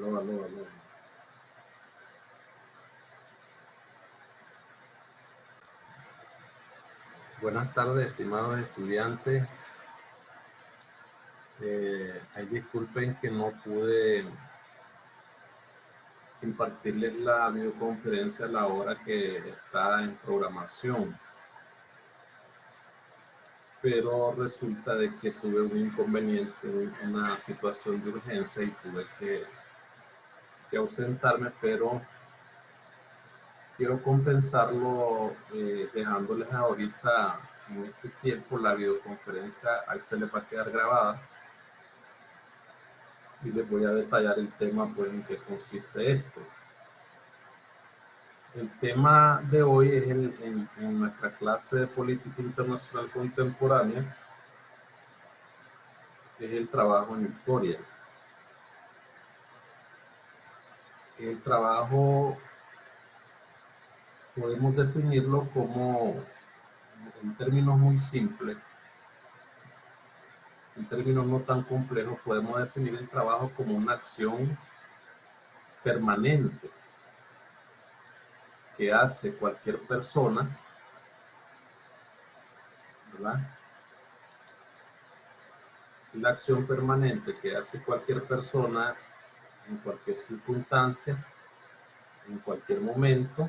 Aló, aló, aló. Buenas tardes, estimados estudiantes. Ay, disculpen que no pude impartirles la videoconferencia a la hora que está en programación. Pero resulta de que tuve un inconveniente, una situación de urgencia y tuve que ausentarme, pero quiero compensarlo dejándoles ahorita en este tiempo la videoconferencia. Ahí se les va a quedar grabada y les voy a detallar el tema, pues, en qué consiste esto. El tema de hoy es en nuestra clase de política internacional contemporánea, es el trabajo en historia. El trabajo podemos definirlo como, en términos muy simples, en términos no tan complejos, podemos definir el trabajo como una acción permanente que hace cualquier persona, ¿verdad? La acción permanente que hace cualquier persona en cualquier circunstancia, en cualquier momento,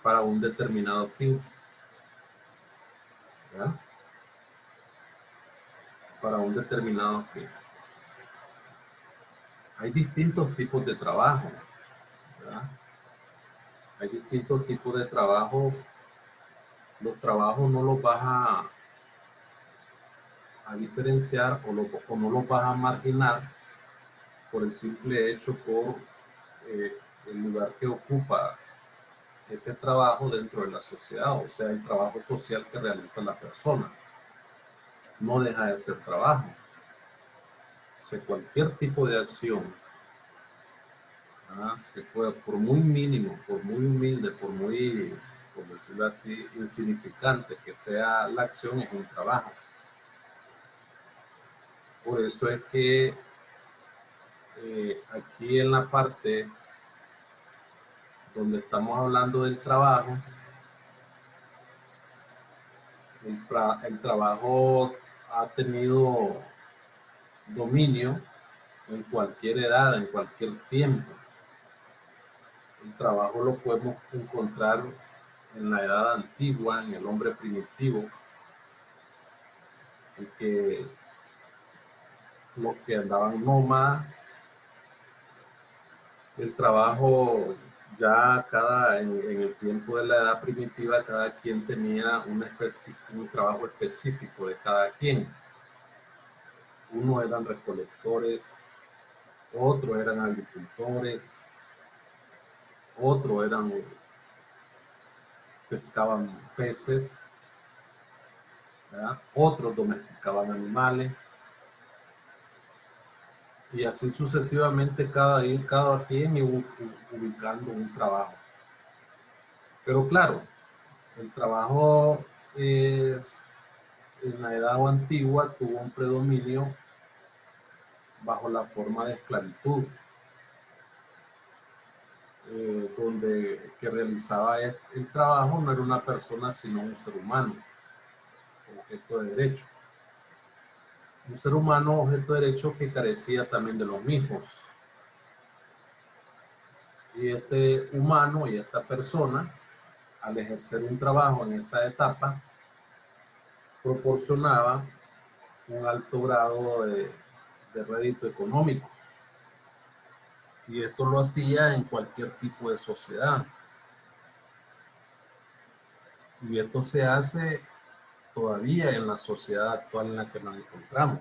para un determinado fin, ¿verdad? Para un determinado fin. Hay distintos tipos de trabajo, ¿verdad? Hay distintos tipos de trabajo. Los trabajos no los vas a diferenciar o no los vas a marginar por el simple hecho por el lugar que ocupa ese trabajo dentro de la sociedad, o sea, el trabajo social que realiza la persona. No deja de ser trabajo. O sea, cualquier tipo de acción, ¿verdad? Que pueda, por muy mínimo, por muy humilde, por decirlo así, insignificante que sea la acción, es un trabajo. Por eso es que aquí en la parte donde estamos hablando del trabajo, el trabajo ha tenido dominio en cualquier edad, en cualquier tiempo. El trabajo lo podemos encontrar en la edad antigua, en el hombre primitivo, el que los que andaban nómadas. El trabajo ya en el tiempo de la edad primitiva, cada quien tenía un trabajo específico de cada quien. Unos eran recolectores, otros eran agricultores, otros pescaban peces, ¿verdad? Otros domesticaban animales, y así sucesivamente cada quien iba ubicando un trabajo. Pero claro, el trabajo en la edad antigua tuvo un predominio bajo la forma de esclavitud, donde que realizaba el trabajo no era una persona sino un ser humano, objeto de derecho. Un ser humano objeto de derecho que carecía también de los mismos. Y este humano y esta persona, al ejercer un trabajo en esa etapa, proporcionaba un alto grado de rédito económico. Y esto lo hacía en cualquier tipo de sociedad. Y esto se hace todavía en la sociedad actual en la que nos encontramos.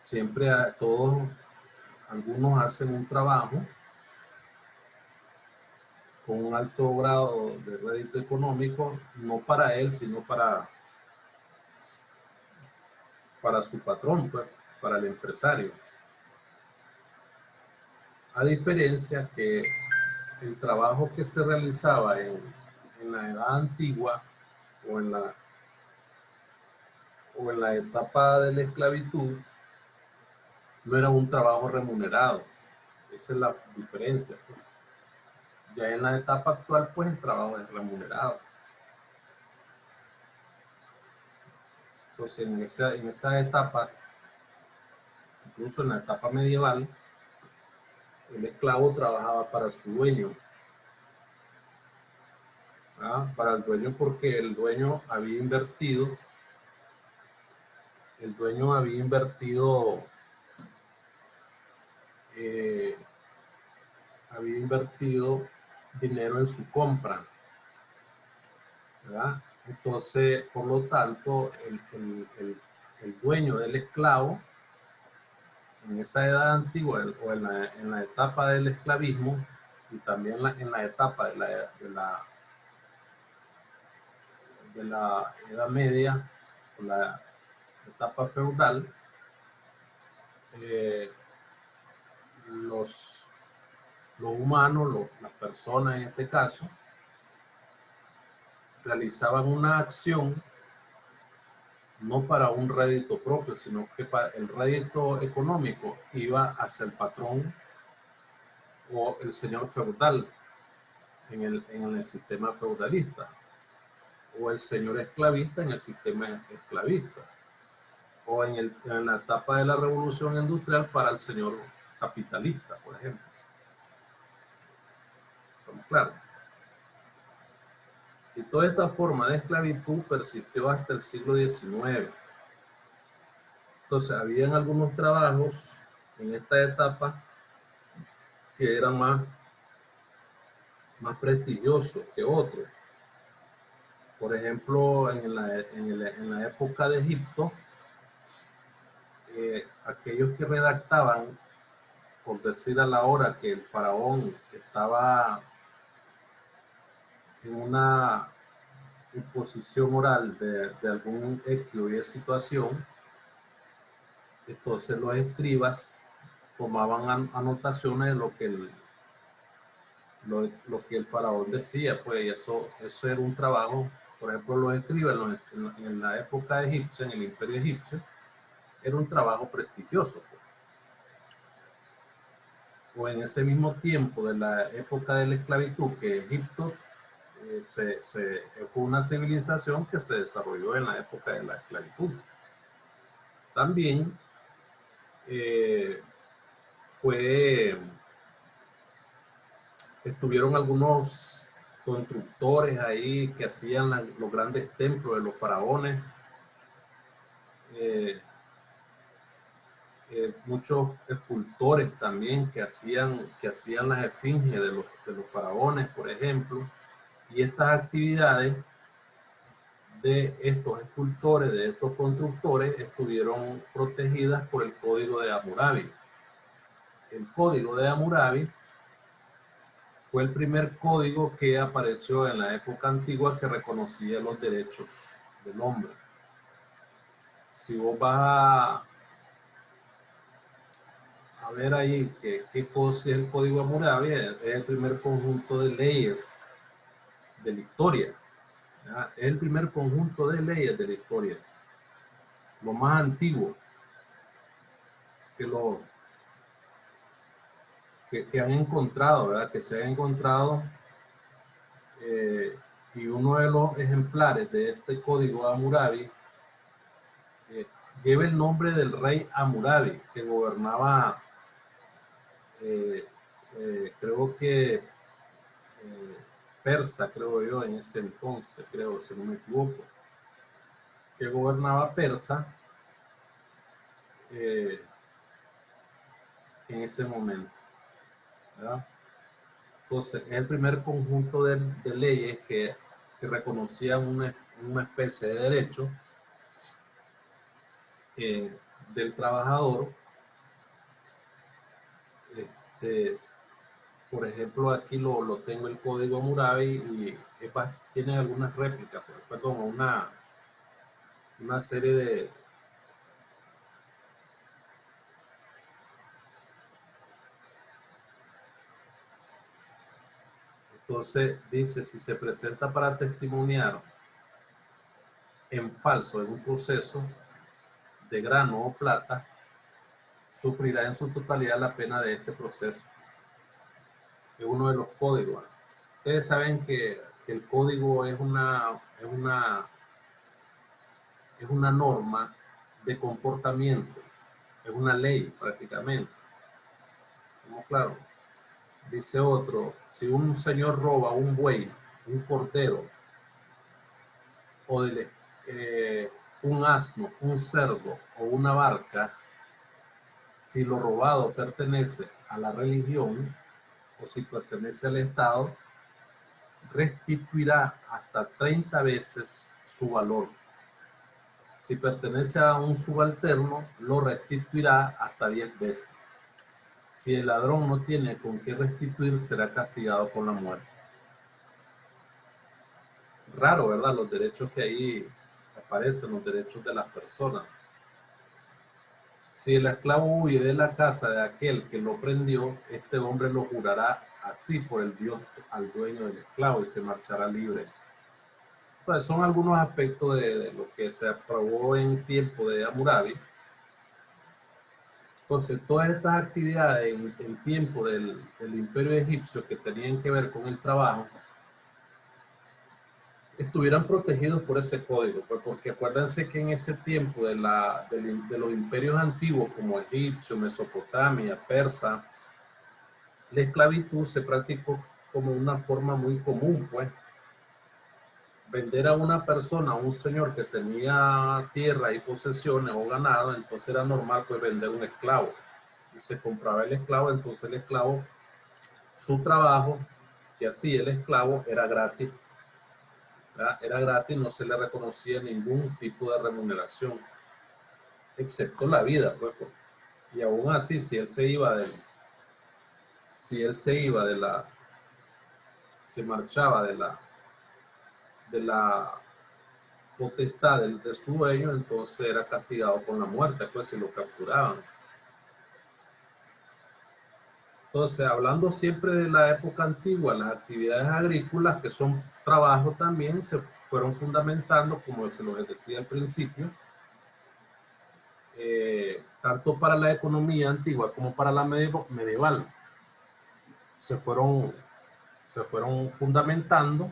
Siempre algunos hacen un trabajo con un alto grado de rédito económico, no para él, sino para su patrón, pues, para el empresario. A diferencia que el trabajo que se realizaba en la edad antigua o o en la etapa de la esclavitud, no era un trabajo remunerado. Esa es la diferencia, pues. Ya en la etapa actual, pues el trabajo es remunerado. Entonces, en esas etapas, incluso en la etapa medieval, el esclavo trabajaba para su dueño. ¿Ah? Para el dueño, porque el dueño había invertido, el dueño había invertido, eh, había invertido dinero en su compra, ¿verdad? Entonces, por lo tanto, el dueño del esclavo, en esa edad antigua o en la etapa del esclavismo, y también en la etapa de la Edad Media, la etapa feudal, eh, los, los humanos, las personas en este caso, realizaban una acción no para un rédito propio, sino que para el rédito económico iba hacia el patrón o el señor feudal en el sistema feudalista, o el señor esclavista en el sistema esclavista, o en la etapa de la revolución industrial para el señor capitalista, por ejemplo. ¿Estamos claros? Y toda esta forma de esclavitud persistió hasta el siglo XIX. Entonces, habían algunos trabajos en esta etapa que eran más prestigiosos que otros. Por ejemplo, en la época de Egipto, aquellos que redactaban, por decir a la hora que el faraón estaba en una imposición oral de algún X o Y situación, entonces los escribas tomaban anotaciones de lo que el faraón decía, pues eso era un trabajo. Por ejemplo, los escribas en la época egipcia, en el imperio egipcio, era un trabajo prestigioso, pues. O en ese mismo tiempo de la época de la esclavitud, que Egipto fue una civilización que se desarrolló en la época de la esclavitud. También eh, fue estuvieron algunos constructores ahí que hacían los grandes templos de los faraones, eh, muchos escultores también que hacían las esfinges de los faraones, por ejemplo, y estas actividades de estos escultores, de estos constructores, estuvieron protegidas por el Código de Hammurabi. El Código de Hammurabi fue el primer código que apareció en la época antigua que reconocía los derechos del hombre. Si vos vas a ver ahí qué cosa es el Código Hammurabi, es el primer conjunto de leyes de la historia. ¿Ya? Es el primer conjunto de leyes de la historia, lo más antiguo que, que han encontrado, ¿verdad? Que se han encontrado, y uno de los ejemplares de este Código Hammurabi eh, lleva el nombre del rey Hammurabi, que gobernaba, eh, creo que persa, creo yo, en ese entonces, creo, si no me equivoco, que gobernaba Persa eh, en ese momento, ¿verdad? Entonces, es el primer conjunto de leyes que reconocían una especie de derecho del trabajador. Este, por ejemplo, aquí lo tengo el Código Hammurabi y tiene algunas réplicas, perdón, una serie de... Entonces dice, si se presenta para testimoniar en falso en un proceso, de grano o plata, sufrirá en su totalidad la pena de este proceso. Es uno de los códigos. Ustedes saben que el código es una norma de comportamiento, es una ley prácticamente. ¿Estamos claros? Dice otro, si un señor roba un buey, un cordero, o un asno, un cerdo o una vaca, si lo robado pertenece a la religión o si pertenece al Estado, restituirá hasta 30 veces su valor. Si pertenece a un subalterno, lo restituirá hasta 10 veces. Si el ladrón no tiene con qué restituir, será castigado con la muerte. Raro, ¿verdad? Los derechos que ahí aparecen, los derechos de las personas. Si el esclavo huye de la casa de aquel que lo prendió, este hombre lo jurará así por el Dios al dueño del esclavo y se marchará libre. Pues son algunos aspectos de lo que se aprobó en tiempo de Hammurabi. Entonces, todas estas actividades en tiempo del imperio egipcio que tenían que ver con el trabajo, estuvieran protegidos por ese código, pues porque acuérdense que en ese tiempo de los imperios antiguos como egipcio, Mesopotamia, persa, la esclavitud se practicó como una forma muy común, pues. Vender a una persona, a un señor que tenía tierra y posesiones o ganado, entonces era normal pues vender un esclavo. Y se compraba el esclavo, entonces el esclavo, su trabajo que hacía el esclavo era gratis. ¿Verdad? Era gratis, no se le reconocía ningún tipo de remuneración, excepto la vida, pues. Y aún así, si él se iba se marchaba de la potestad de su dueño, entonces era castigado con la muerte, pues si lo capturaban. Entonces, hablando siempre de la época antigua, las actividades agrícolas, que son trabajo también, se fueron fundamentando, como se los decía al principio, tanto para la economía antigua como para la medieval. Se fueron fundamentando,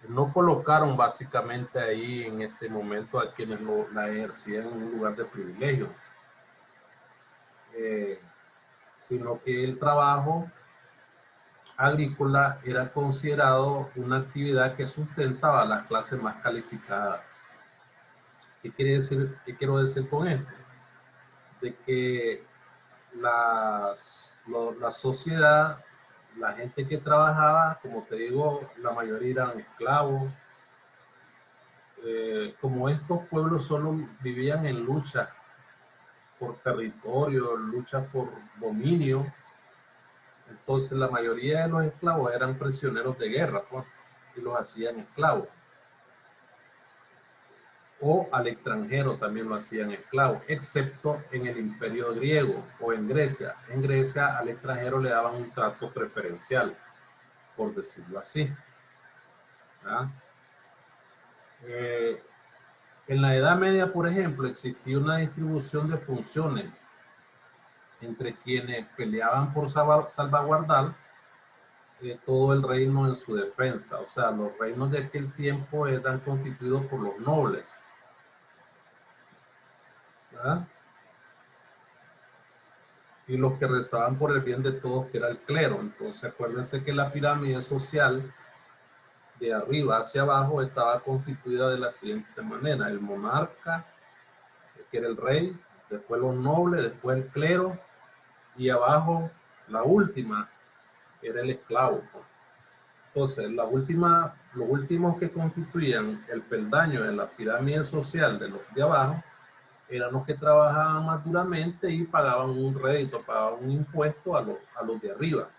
no colocaron básicamente ahí en ese momento a quienes la ejercían en un lugar de privilegio, sino que el trabajo agrícola era considerado una actividad que sustentaba a las clases más calificadas. ¿Qué quiero decir con esto? De que la sociedad, la gente que trabajaba, como te digo, la mayoría eran esclavos. Como estos pueblos solo vivían en lucha por territorio, lucha por dominio, entonces la mayoría de los esclavos eran prisioneros de guerra, pues, y los hacían esclavos. O al extranjero también lo hacían esclavos, excepto en el imperio griego o en Grecia. En Grecia al extranjero le daban un trato preferencial, por decirlo así. En la Edad Media, por ejemplo, existía una distribución de funciones entre quienes peleaban por salvaguardar todo el reino en su defensa. O sea, los reinos de aquel tiempo eran constituidos por los nobles, ¿verdad? Y los que rezaban por el bien de todos, que era el clero. Entonces, acuérdense que la pirámide social de arriba hacia abajo estaba constituida de la siguiente manera: el monarca, que era el rey, después los nobles, después el clero, y abajo la última era el esclavo. Entonces, los últimos que constituían el peldaño de la pirámide social de los de abajo eran los que trabajaban más duramente y pagaban un rédito, pagaban un impuesto a los de arriba.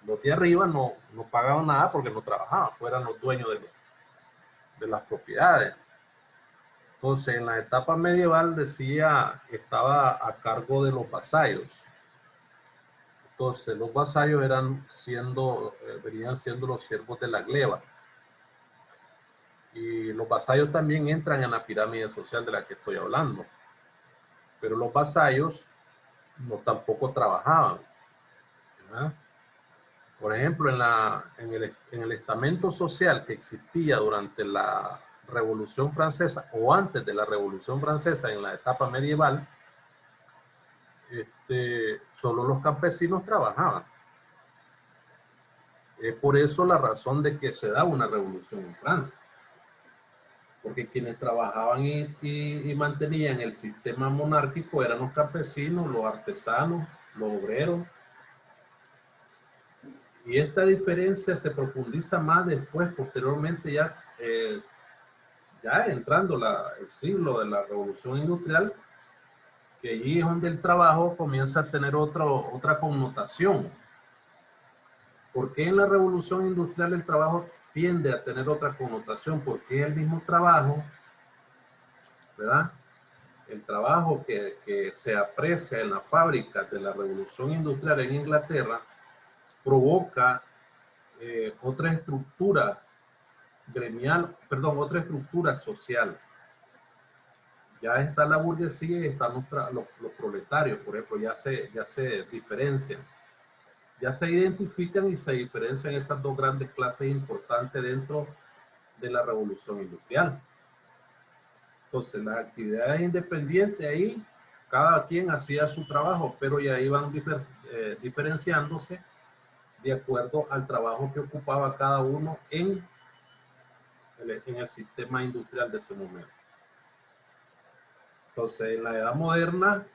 Los de arriba no pagaban nada porque no trabajaban, pues eran los dueños de las propiedades. Entonces, en la etapa medieval decía que estaba a cargo de los vasallos. Entonces, los vasallos venían siendo los siervos de la gleba. Y los vasallos también entran en la pirámide social de la que estoy hablando. Pero los vasallos no tampoco trabajaban, ¿verdad? Por ejemplo, en el estamento social que existía durante la Revolución Francesa o antes de la Revolución Francesa, en la etapa medieval, solo los campesinos trabajaban. Es por eso la razón de que se da una revolución en Francia. Porque quienes trabajaban y mantenían el sistema monárquico eran los campesinos, los artesanos, los obreros. Y esta diferencia se profundiza más después, posteriormente, ya entrando el siglo de la revolución industrial, que allí es donde el trabajo comienza a tener otra connotación. ¿Por qué en la revolución industrial el trabajo tiende a tener otra connotación? Porque es el mismo trabajo, ¿verdad? El trabajo que se aprecia en las fábricas de la revolución industrial en Inglaterra provoca otra estructura gremial, perdón, otra estructura social. Ya está la burguesía y están los proletarios, por ejemplo, ya se diferencian. Ya se identifican y se diferencian esas dos grandes clases importantes dentro de la revolución industrial. Entonces, las actividades independientes ahí, cada quien hacía su trabajo, pero ya iban diferenciándose de acuerdo al trabajo que ocupaba cada uno en el sistema industrial de ese momento. Entonces, en la edad moderna,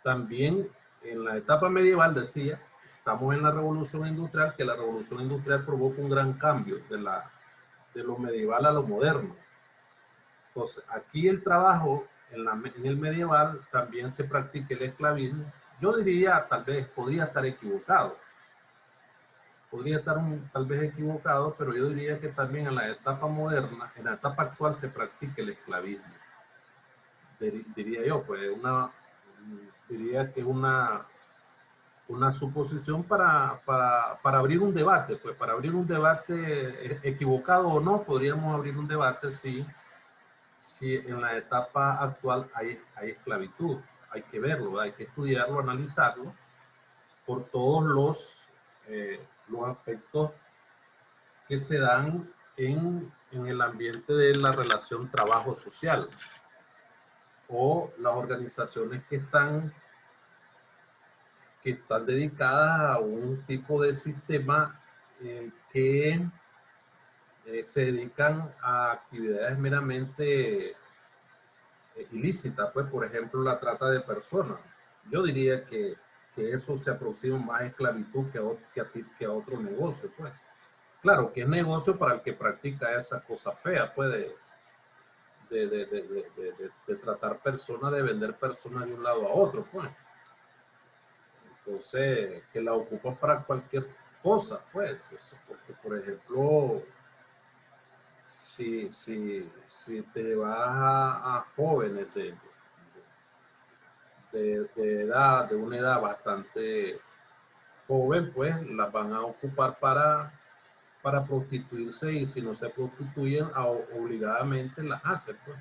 también en la etapa medieval, decía, estamos en la revolución industrial, que la revolución industrial provoca un gran cambio de lo medieval a lo moderno. Entonces, aquí el trabajo en el medieval también se practica el esclavismo. Yo diría, tal vez, podría estar equivocado. Podría estar tal vez equivocado, pero yo diría que también en la etapa moderna, en la etapa actual, se practica el esclavismo. Diría yo, pues, diría que es una suposición para abrir un debate, pues para abrir un debate equivocado o no, podríamos abrir un debate si en la etapa actual hay esclavitud. Hay que verlo, hay que estudiarlo, analizarlo por todos los aspectos que se dan en el ambiente de la relación trabajo social o las organizaciones que están dedicadas a un tipo de sistema que se dedican a actividades meramente ilícitas, pues por ejemplo la trata de personas. Yo diría que eso se aproxima más a esclavitud que a otro negocio, pues. Claro que es negocio para el que practica esa cosa fea, pues de tratar personas, de vender personas de un lado a otro, pues. Entonces, que la ocupan para cualquier cosa, pues, porque por ejemplo, si te vas a jóvenes de una edad bastante joven, pues las van a ocupar para prostituirse, y si no se prostituyen, obligadamente las hacen, pues.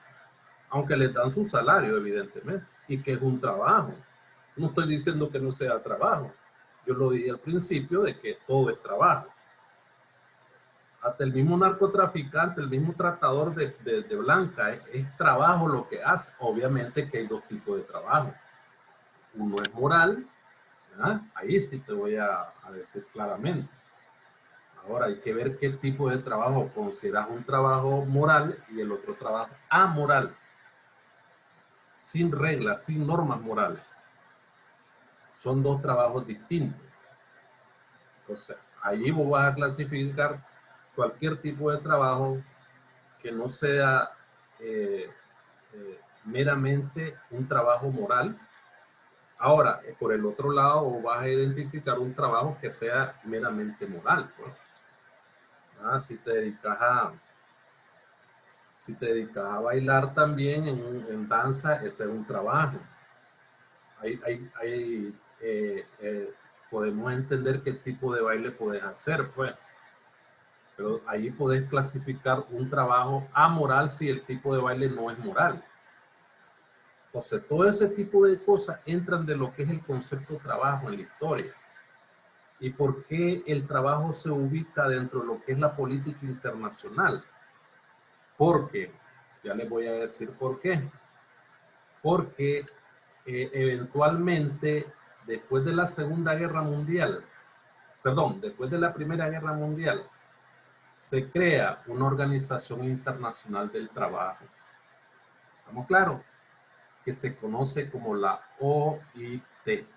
Aunque les dan su salario, evidentemente, y que es un trabajo. No estoy diciendo que no sea trabajo. Yo lo dije al principio de que todo es trabajo. Hasta el mismo narcotraficante, el mismo tratador de blanca, es trabajo lo que hace. Obviamente que hay dos tipos de trabajo. Uno es moral, ¿verdad? Ahí sí te voy a decir claramente. Ahora hay que ver qué tipo de trabajo consideras un trabajo moral y el otro trabajo amoral, sin reglas, sin normas morales. Son dos trabajos distintos. Entonces, allí vos vas a clasificar cualquier tipo de trabajo que no sea meramente un trabajo moral. Ahora, por el otro lado, vos vas a identificar un trabajo que sea meramente moral, pues. Si te dedicas a bailar también en danza, ese es un trabajo. Podemos entender qué tipo de baile puedes hacer, pues. pero ahí podés clasificar un trabajo amoral si el tipo de baile no es moral. Entonces, todo ese tipo de cosas entran de lo que es el concepto de trabajo en la historia. ¿Y por qué el trabajo se ubica dentro de lo que es la política internacional? Porque, ya les voy a decir por qué. Porque eventualmente, después de la Segunda Guerra Mundial, perdón, después de la Primera Guerra Mundial, se crea una organización internacional del trabajo. ¿Estamos claros? Que se conoce como la OIT.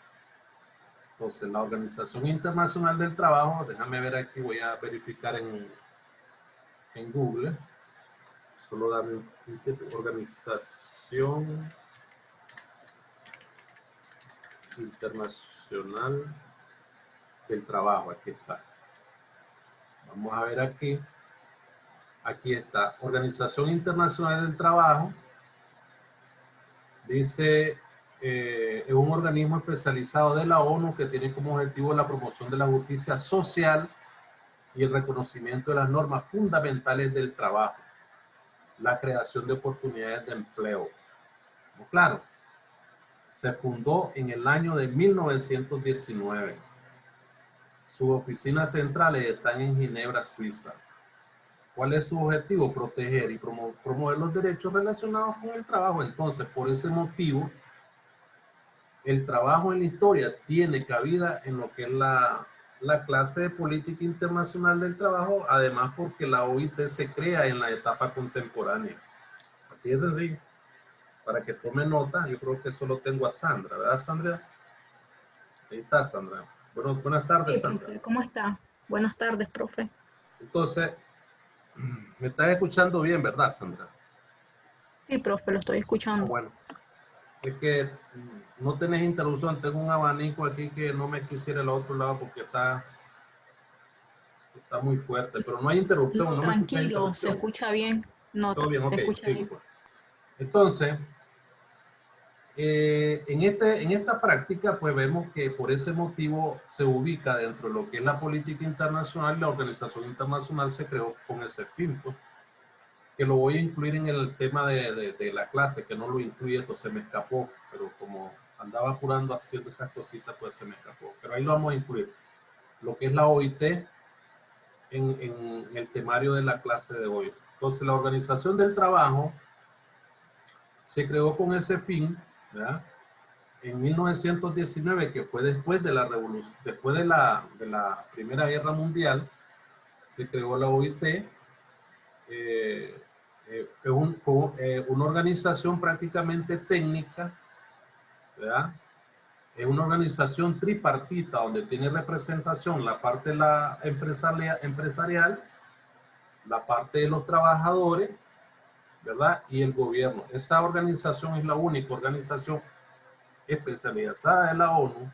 Entonces, la Organización Internacional del Trabajo, déjame ver aquí, voy a verificar en Google. Solo dame un tiempo. Organización Internacional del Trabajo, aquí está. Vamos a ver aquí. Aquí está. Organización Internacional del Trabajo. Dice, es un organismo especializado de la ONU que tiene como objetivo la promoción de la justicia social y el reconocimiento de las normas fundamentales del trabajo, la creación de oportunidades de empleo. ¿No? Claro, se fundó en el año de 1919. Sus oficinas centrales están en Ginebra, Suiza. ¿Cuál es su objetivo? Proteger y promover los derechos relacionados con el trabajo. Entonces, por ese motivo, el trabajo en la historia tiene cabida en lo que es la clase de política internacional del trabajo, además porque la OIT se crea en la etapa contemporánea. Así de sencillo. Para que tome nota, yo creo que solo tengo a Sandra, ¿verdad, Sandra? Ahí está, Sandra. Bueno, buenas tardes, Sí, Sandra. profe, ¿cómo está? Buenas tardes, profe. Entonces, me estás escuchando bien, ¿verdad, Sandra? Sí, profe, lo estoy Ah, escuchando. bueno. Es que no tenés interrupción, tengo un abanico aquí que no me quisiera el otro lado porque está muy fuerte, pero no hay interrupción, No, no me escuchas tranquilo, se interrupción. escucha bien. No, Todo bien, se ok, escucha sigo bien. pues. Entonces, en esta práctica, pues vemos que por ese motivo se ubica dentro de lo que es la política internacional. La organización internacional se creó con ese fin, pues, que lo voy a incluir en el tema de la clase, que no lo incluye, esto se me escapó, pero como andaba apurando haciendo esas cositas, pues se me escapó. Pero ahí lo vamos a incluir. Lo que es la OIT en el temario de la clase de hoy. Entonces, la Organización del Trabajo se creó con ese fin, ¿verdad? En 1919, que fue después de la revolución, después de la Primera Guerra Mundial, se creó la OIT. Fue una organización prácticamente técnica, ¿verdad? Es una organización tripartita donde tiene representación la parte de la empresarial, la parte de los trabajadores, ¿verdad? Y el gobierno. Esa organización es la única organización especializada de la ONU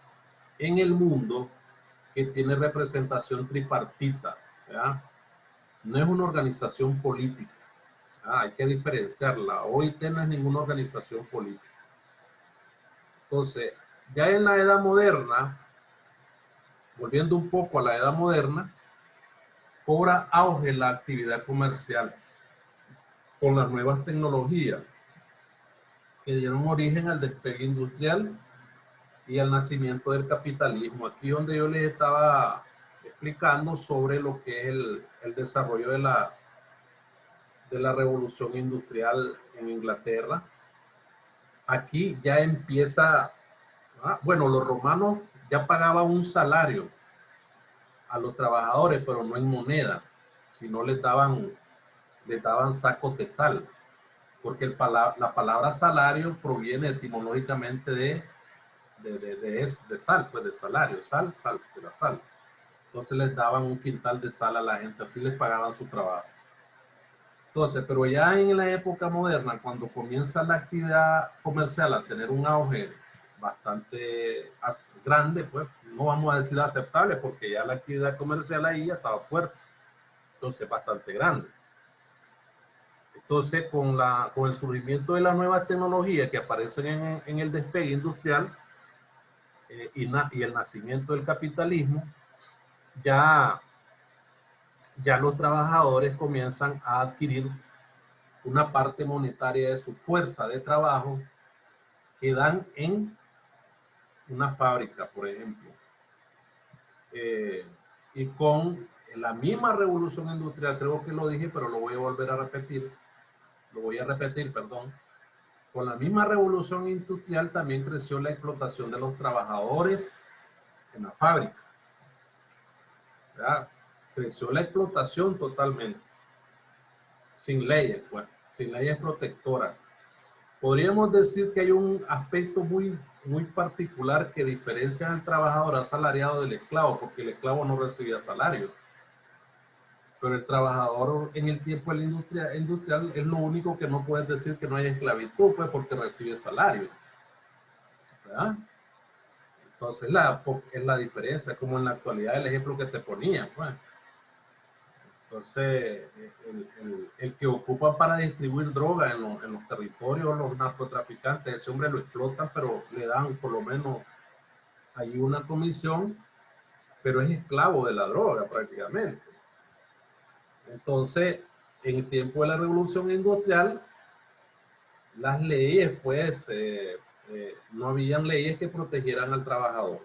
en el mundo que tiene representación tripartita, ¿verdad? No es una organización política. Hay que diferenciarla. La OIT no es ninguna organización política. Entonces, ya en la edad moderna, volviendo un poco a la edad moderna, cobra auge la actividad comercial con las nuevas tecnologías que dieron origen al despegue industrial y al nacimiento del capitalismo. Aquí donde yo les estaba explicando sobre lo que es el desarrollo de la revolución industrial en Inglaterra. Aquí ya empieza, bueno, los romanos ya pagaban un salario a los trabajadores, pero no en moneda, sino les daban sacos de sal, porque la palabra salario proviene etimológicamente de sal, pues de salario, sal, de la sal. Entonces les daban un quintal de sal a la gente, así les pagaban su trabajo. Entonces, pero ya en la época moderna, cuando comienza la actividad comercial a tener un auge bastante grande, pues no vamos a decir aceptable, porque ya la actividad comercial ahí ya estaba fuerte, entonces bastante grande. Entonces, con el surgimiento de las nuevas tecnologías que aparecen en el despegue industrial y el nacimiento del capitalismo, ya ya los trabajadores comienzan a adquirir una parte monetaria de su fuerza de trabajo que dan en una fábrica, por ejemplo. Y con la misma revolución industrial, creo que lo dije, pero lo voy a volver a repetir, perdón. Con la misma revolución industrial también creció la explotación de los trabajadores en la fábrica. ¿Verdad? Creció la explotación totalmente, sin leyes, pues, sin leyes protectoras. Podríamos decir que hay un aspecto muy particular que diferencia al trabajador asalariado del esclavo, porque el esclavo no recibía salario. Pero el trabajador en el tiempo de la industrial es lo único que no puedes decir que no hay esclavitud, pues, porque recibe salario. ¿Verdad? Entonces es la diferencia, como en la actualidad el ejemplo que te ponía, pues. Entonces, el que ocupa para distribuir droga en los territorios, los narcotraficantes, ese hombre lo explotan, pero le dan por lo menos ahí una comisión, pero es esclavo de la droga prácticamente. Entonces, en el tiempo de la revolución industrial, las leyes, pues, no habían leyes que protegieran al trabajador,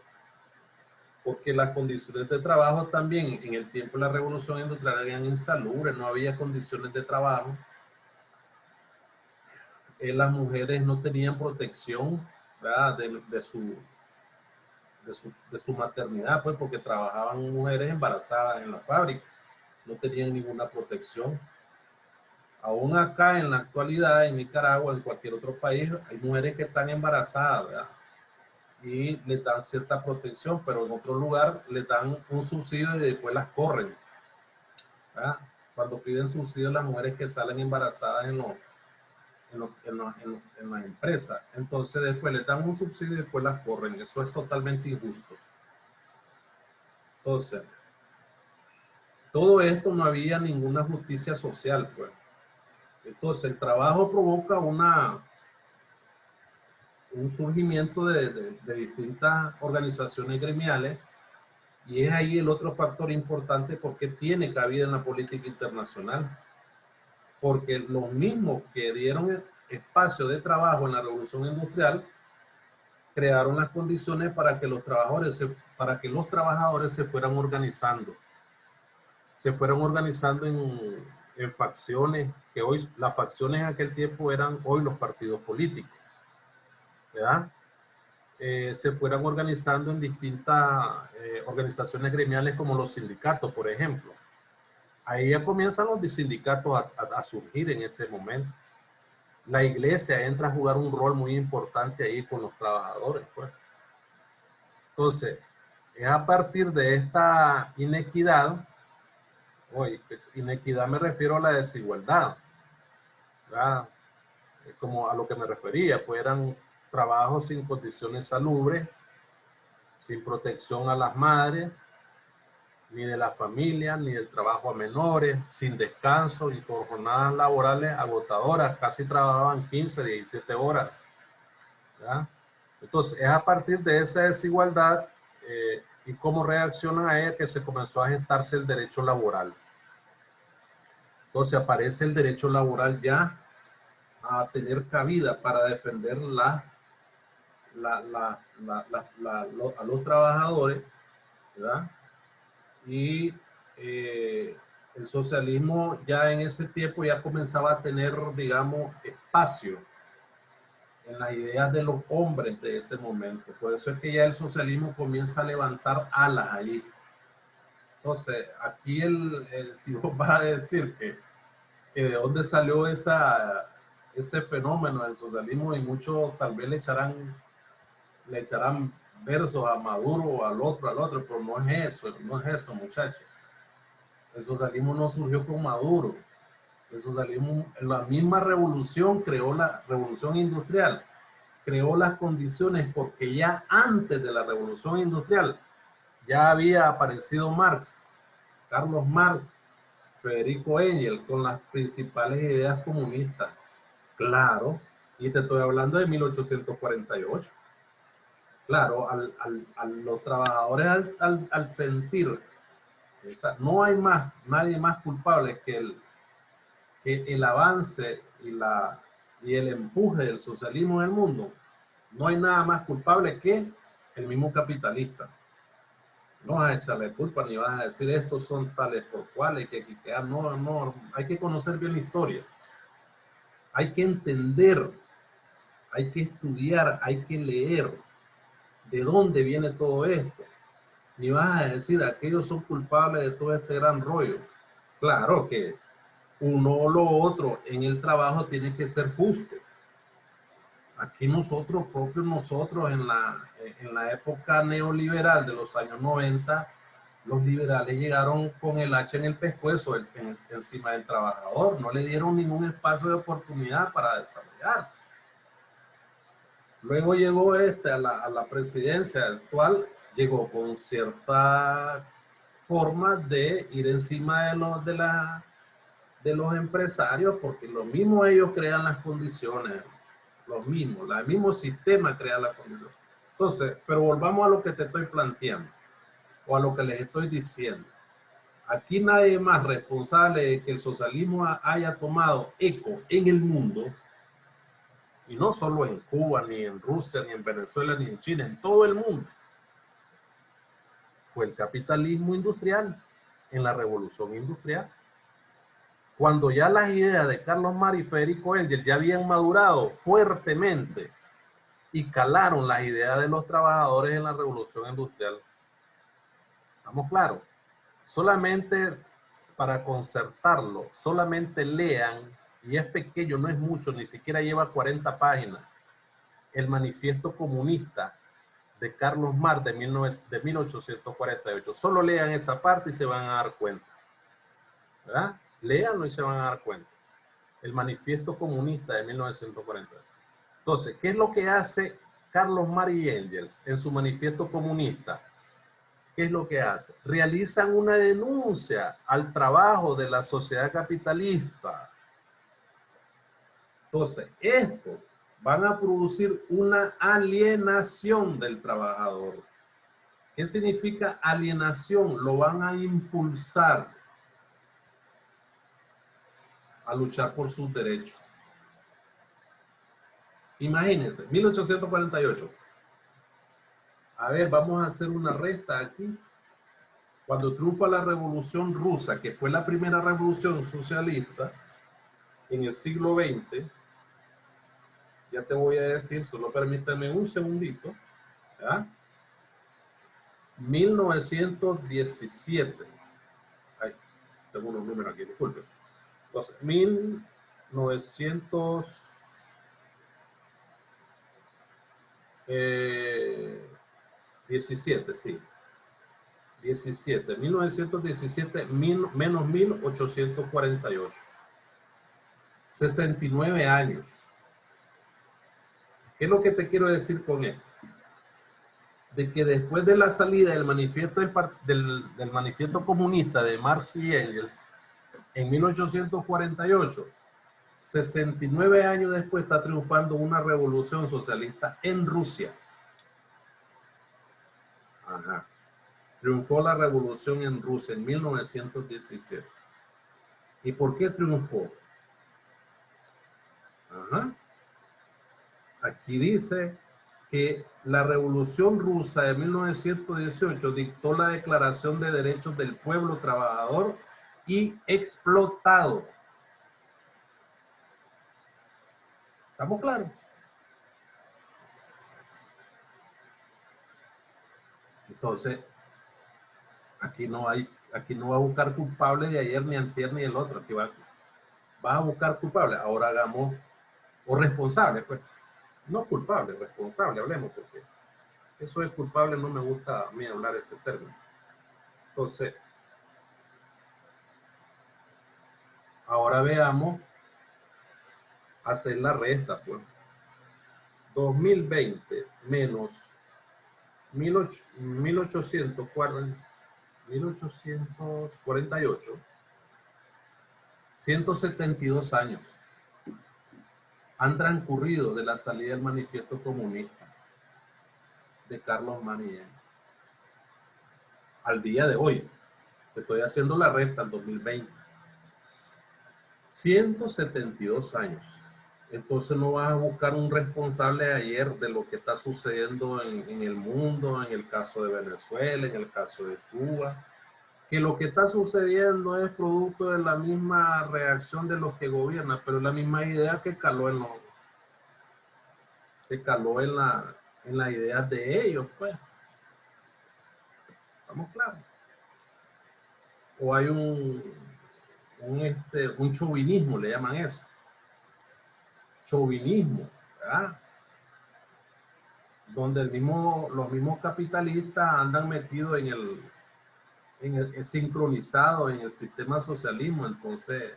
porque las condiciones de trabajo también en el tiempo de la revolución industrial eran insalubres, no había condiciones de trabajo. Las mujeres no tenían protección, ¿verdad? De su maternidad, pues, porque trabajaban mujeres embarazadas en la fábrica, no tenían ninguna protección. Aún acá en la actualidad, en Nicaragua, en cualquier otro país, hay mujeres que están embarazadas, ¿verdad? Y les dan cierta protección, pero en otro lugar les dan un subsidio y después las corren, ¿verdad? Cuando piden subsidio las mujeres que salen embarazadas en las empresas, entonces después les dan un subsidio y después las corren. Eso es totalmente injusto. Entonces, todo esto no había ninguna justicia social, pues. Entonces, el trabajo provoca un surgimiento de distintas organizaciones gremiales, y es ahí el otro factor importante porque tiene cabida en la política internacional, porque los mismos que dieron espacio de trabajo en la revolución industrial crearon las condiciones para que los trabajadores se fueran organizando. Se fueron organizando en facciones, que hoy, las facciones en aquel tiempo eran hoy los partidos políticos, ¿verdad? Se fueran organizando en distintas organizaciones gremiales como los sindicatos, por ejemplo. Ahí ya comienzan los sindicatos a surgir en ese momento. La iglesia entra a jugar un rol muy importante ahí con los trabajadores, pues. Entonces, es a partir de esta inequidad, oye, inequidad me refiero a la desigualdad, ¿verdad? Como a lo que me refería, pues eran trabajos sin condiciones salubres, sin protección a las madres, ni de la familia, ni del trabajo a menores, sin descanso y por jornadas laborales agotadoras, casi trabajaban 15, 17 horas, ¿verdad? Entonces, es a partir de esa desigualdad y cómo reaccionan a ella que se comenzó a gestarse el derecho laboral. Entonces, aparece el derecho laboral ya a tener cabida para defender a los trabajadores, ¿verdad? Y el socialismo ya en ese tiempo ya comenzaba a tener, digamos, espacio en las ideas de los hombres de ese momento. Por eso es que ya el socialismo comienza a levantar alas allí. Entonces, aquí si vos vas a decir que de dónde salió ese fenómeno del socialismo, y muchos tal vez le echarán versos a Maduro o al otro, pero no es eso, muchachos. El socialismo no surgió con Maduro. El socialismo, la misma revolución creó la revolución industrial, creó las condiciones porque ya antes de la revolución industrial ya había aparecido Marx, Carlos Marx, Federico Engels, con las principales ideas comunistas. Claro, y te estoy hablando de 1848. Claro, los trabajadores al sentir No hay más, nadie más culpable que el avance y el empuje del socialismo en el mundo. No hay nada más culpable que el mismo capitalista. No vas a echarle culpa ni vas a decir estos son tales por cuales que no, hay que conocer bien la historia. Hay que entender, hay que estudiar, hay que leer de dónde viene todo esto. Ni vas a decir aquellos son culpables de todo este gran rollo. Claro que uno o lo otro en el trabajo tiene que ser justos. Aquí nosotros en la época neoliberal de los años 90, los liberales llegaron con el hacha en el pescuezo encima del trabajador, no le dieron ningún espacio de oportunidad para desarrollarse. Luego llegó a la presidencia actual, llegó con cierta forma de ir encima de los empresarios, porque lo mismo ellos crean las condiciones, el mismo sistema crea las condiciones. Entonces, pero volvamos a lo que te estoy planteando, o a lo que les estoy diciendo. Aquí nadie más responsable de que el socialismo haya tomado eco en el mundo, y no solo en Cuba, ni en Rusia, ni en Venezuela, ni en China, en todo el mundo, fue el capitalismo industrial, en la revolución industrial. Cuando ya las ideas de Carlos Marx y Federico Engels ya habían madurado fuertemente y calaron las ideas de los trabajadores en la revolución industrial. ¿Estamos claros? Solamente para concertarlo, solamente lean, y es pequeño, no es mucho, ni siquiera lleva 40 páginas, el manifiesto comunista de Carlos Marx de 1848. Solo lean esa parte y se van a dar cuenta. ¿Verdad? Léanlo y se van a dar cuenta. El manifiesto comunista de 1948. Entonces, ¿qué es lo que hace Carlos Marx y Engels en su manifiesto comunista? ¿Qué es lo que hace? Realizan una denuncia al trabajo de la sociedad capitalista. Entonces, esto van a producir una alienación del trabajador. ¿Qué significa alienación? Lo van a impulsar a luchar por sus derechos. Imagínense, 1848. A ver, vamos a hacer una resta aquí. Cuando triunfa la Revolución Rusa, que fue la primera revolución socialista en el siglo XX, ya te voy a decir, solo permítame un segundito, ¿ya? 1917. Ay, tengo unos números aquí, disculpen. Entonces, 1917, sí. 1917 menos 1848. 69 años. ¿Qué es lo que te quiero decir con esto? De que después de la salida del manifiesto, del manifiesto comunista de Marx y Engels, en 1848, 69 años después está triunfando una revolución socialista en Rusia. Ajá. Triunfó la revolución en Rusia en 1917. ¿Y por qué triunfó? Ajá. Aquí dice que la Revolución Rusa de 1918 dictó la Declaración de Derechos del Pueblo Trabajador y Explotado. ¿Estamos claros? Entonces, aquí no va a buscar culpable de ayer, ni antier, ni el otro. Aquí vas a buscar culpable. Ahora hagamos, o responsable, pues. No culpable, responsable, hablemos, porque eso es culpable, no me gusta a mí hablar ese término. Entonces, ahora veamos hacer la resta, pues. 2020 menos 1848, 172 años han transcurrido de la salida del manifiesto comunista de Carlos Marx al día de hoy. Estoy haciendo la resta al 2020. 172 años. Entonces no vas a buscar un responsable de ayer de lo que está sucediendo en el mundo, en el caso de Venezuela, en el caso de Cuba, que lo que está sucediendo es producto de la misma reacción de los que gobiernan, pero la misma idea que caló en las ideas de ellos, pues. ¿Estamos claros? O hay un chauvinismo, le llaman eso. Chauvinismo, ¿verdad? Donde los mismos capitalistas andan metidos sincronizados en el sistema socialismo. Entonces,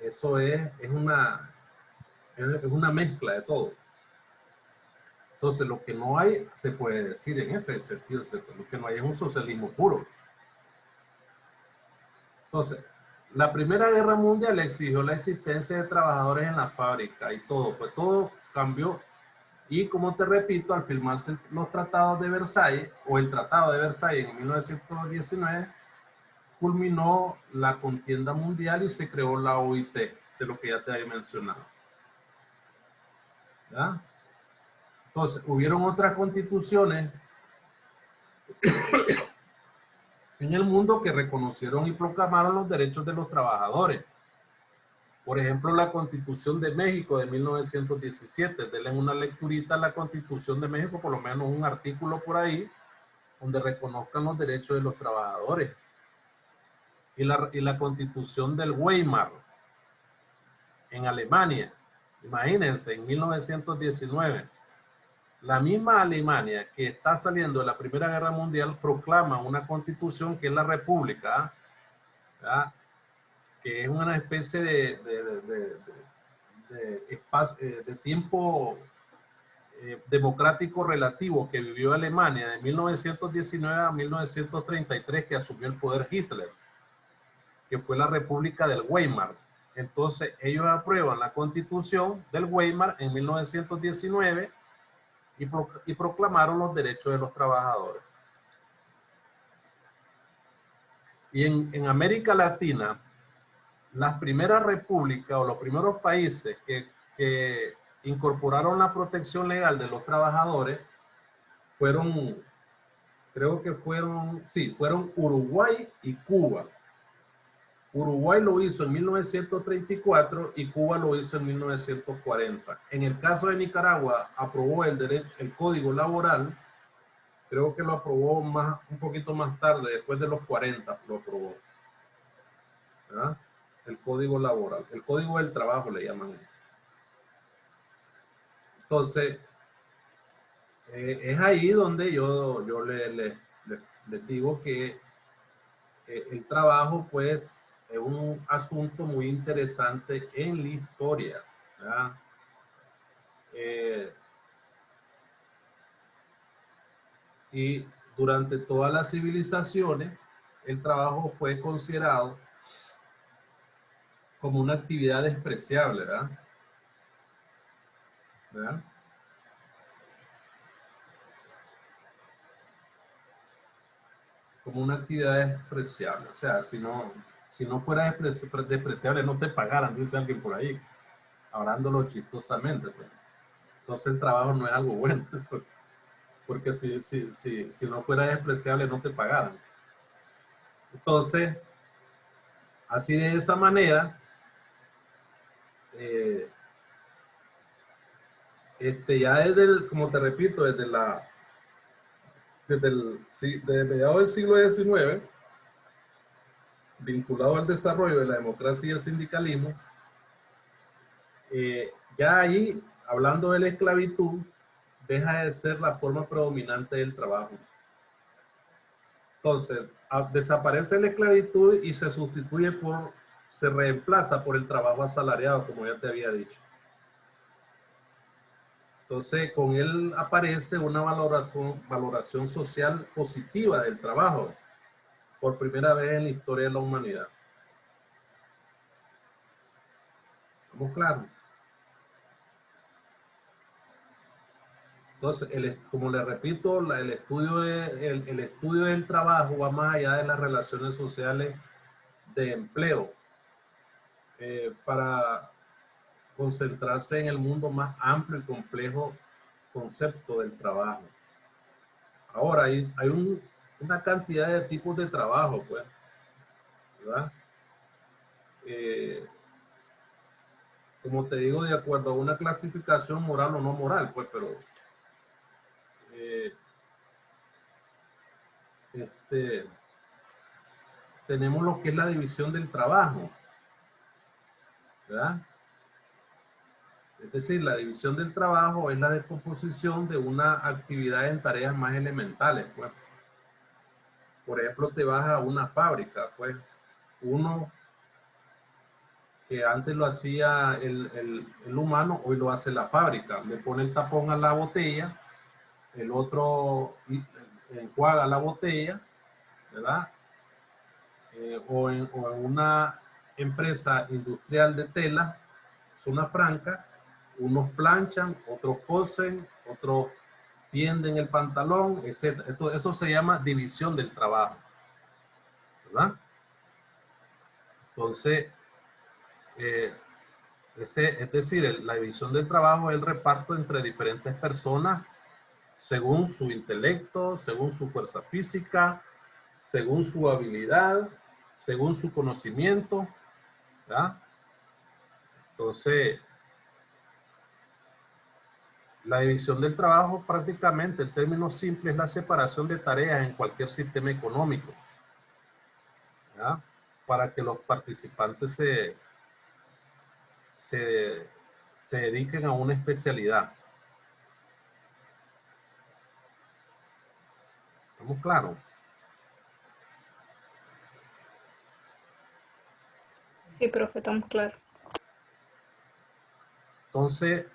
eso es una mezcla de todo. Entonces, lo que no hay, se puede decir en ese sentido, lo que no hay es un socialismo puro. Entonces, la Primera Guerra Mundial exigió la existencia de trabajadores en la fábrica y todo, pues todo cambió. Y como te repito, al firmarse los tratados de Versalles, o el Tratado de Versalles en 1919, culminó la contienda mundial y se creó la OIT, de lo que ya te había mencionado. ¿Ya? Entonces, hubieron otras constituciones en el mundo que reconocieron y proclamaron los derechos de los trabajadores. Por ejemplo, la Constitución de México de 1917. Denle una lecturita a la Constitución de México, por lo menos un artículo por ahí, donde reconozcan los derechos de los trabajadores. Y la Constitución del Weimar en Alemania. Imagínense, en 1919. La misma Alemania que está saliendo de la Primera Guerra Mundial proclama una constitución que es la República, ¿verdad? Que es una especie de tiempo democrático relativo que vivió Alemania de 1919 a 1933, que asumió el poder Hitler, que fue la República del Weimar. Entonces ellos aprueban la constitución del Weimar en 1919 y proclamaron los derechos de los trabajadores. Y en América Latina, las primeras repúblicas o los primeros países que incorporaron la protección legal de los trabajadores fueron, creo que fueron Uruguay y Cuba. Uruguay lo hizo en 1934 y Cuba lo hizo en 1940. En el caso de Nicaragua, aprobó el Código Laboral. Creo que lo aprobó un poquito más tarde, después de los 40 lo aprobó. ¿Verdad? El Código Laboral. El Código del Trabajo le llaman. Entonces, es ahí donde yo les digo que el trabajo, pues, es un asunto muy interesante en la historia. ¿Verdad? Y durante todas las civilizaciones, el trabajo fue considerado como una actividad despreciable, ¿verdad? ¿Verdad? Como una actividad despreciable. O sea, si no fuera despreciable, no te pagaran, dice alguien por ahí, hablándolo chistosamente. Pues. Entonces el trabajo no es algo bueno, porque si no fuera despreciable, no te pagaran. Entonces, así de esa manera, ya como te repito, desde mediados del siglo XIX, vinculado al desarrollo de la democracia y el sindicalismo, ya ahí, hablando de la esclavitud, deja de ser la forma predominante del trabajo. Entonces, desaparece la esclavitud y se reemplaza por el trabajo asalariado, como ya te había dicho. Entonces, con él aparece una valoración social positiva del trabajo, por primera vez en la historia de la humanidad. ¿Estamos claros? Entonces, como le repito, el estudio del trabajo va más allá de las relaciones sociales de empleo, para concentrarse en el mundo más amplio y complejo concepto del trabajo. Ahora, hay una cantidad de tipos de trabajo, pues, ¿verdad? Como te digo, de acuerdo a una clasificación moral o no moral, pues, pero tenemos lo que es la división del trabajo, ¿verdad? Es decir, la división del trabajo es la descomposición de una actividad en tareas más elementales, pues. Por ejemplo, te vas a una fábrica, pues, uno que antes lo hacía el humano, hoy lo hace la fábrica. Le pone el tapón a la botella, el otro enjuaga la botella, ¿verdad? O en una empresa industrial de tela, zona franca, unos planchan, otros cosen, otros tienden el pantalón, etc. Eso se llama división del trabajo, ¿verdad? Entonces, es decir, la división del trabajo es el reparto entre diferentes personas según su intelecto, según su fuerza física, según su habilidad, según su conocimiento, ¿verdad? Entonces, la división del trabajo prácticamente, en términos simples, es la separación de tareas en cualquier sistema económico, ¿verdad? Para que los participantes se dediquen a una especialidad. ¿Estamos claros? Sí, profe, estamos claros. Entonces,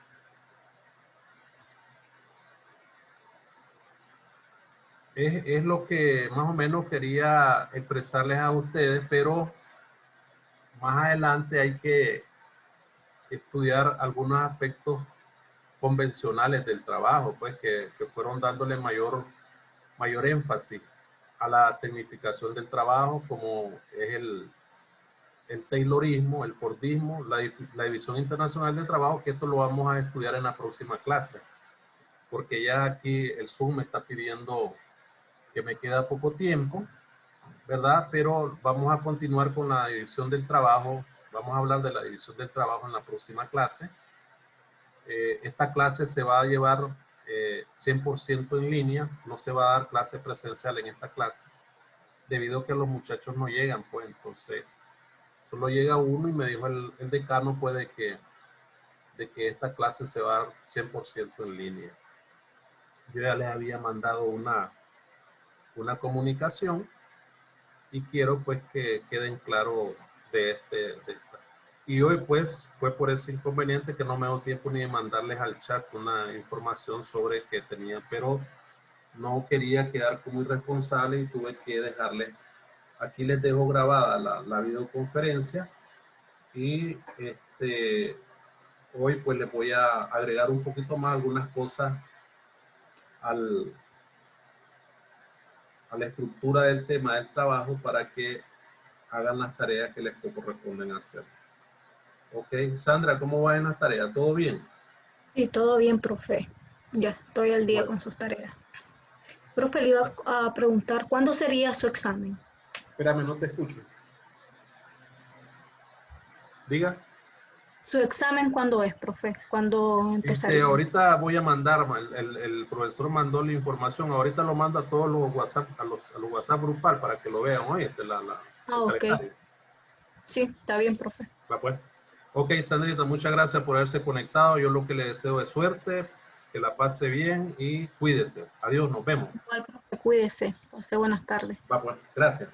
es lo que más o menos quería expresarles a ustedes, pero más adelante hay que estudiar algunos aspectos convencionales del trabajo, pues que fueron dándole mayor énfasis a la tecnificación del trabajo, como es el Taylorismo, el Fordismo, la División Internacional del Trabajo, que esto lo vamos a estudiar en la próxima clase, porque ya aquí el Zoom me está pidiendo que me queda poco tiempo, ¿verdad? Pero vamos a continuar con la división del trabajo, vamos a hablar de la división del trabajo en la próxima clase. Esta clase se va a llevar 100% en línea, no se va a dar clase presencial en esta clase, debido a que los muchachos no llegan, pues entonces solo llega uno y me dijo el decano pues de que esta clase se va a dar 100% en línea. Yo ya les había mandado una comunicación y quiero pues que queden claros de esta. Y hoy pues fue por ese inconveniente que no me dio tiempo ni de mandarles al chat una información sobre que tenía, pero no quería quedar como irresponsable y tuve que dejarles. Aquí les dejo grabada la videoconferencia y hoy pues les voy a agregar un poquito más algunas cosas a la estructura del tema del trabajo para que hagan las tareas que les corresponden hacer. Ok, Sandra, ¿cómo van las tareas? ¿Todo bien? Sí, todo bien, profe. Ya estoy al día Bueno, con sus tareas. Profe, le iba a preguntar, ¿cuándo sería su examen? espérame, no te escucho. Diga. ¿Su examen cuándo es, profe? ¿Cuándo empezaría? Ahorita voy a mandar, el profesor mandó la información, ahorita lo manda a todos los WhatsApp, a los WhatsApp grupal para que lo vean hoy, Ah, el ok. calendario. Sí, está bien, profe. Va pues. Ok, Sandrita, muchas gracias por haberse conectado. Yo lo que le deseo es suerte, que la pase bien y cuídese. Adiós, nos vemos. Igual, profe, cuídese. Pase buenas tardes. Va pues, gracias.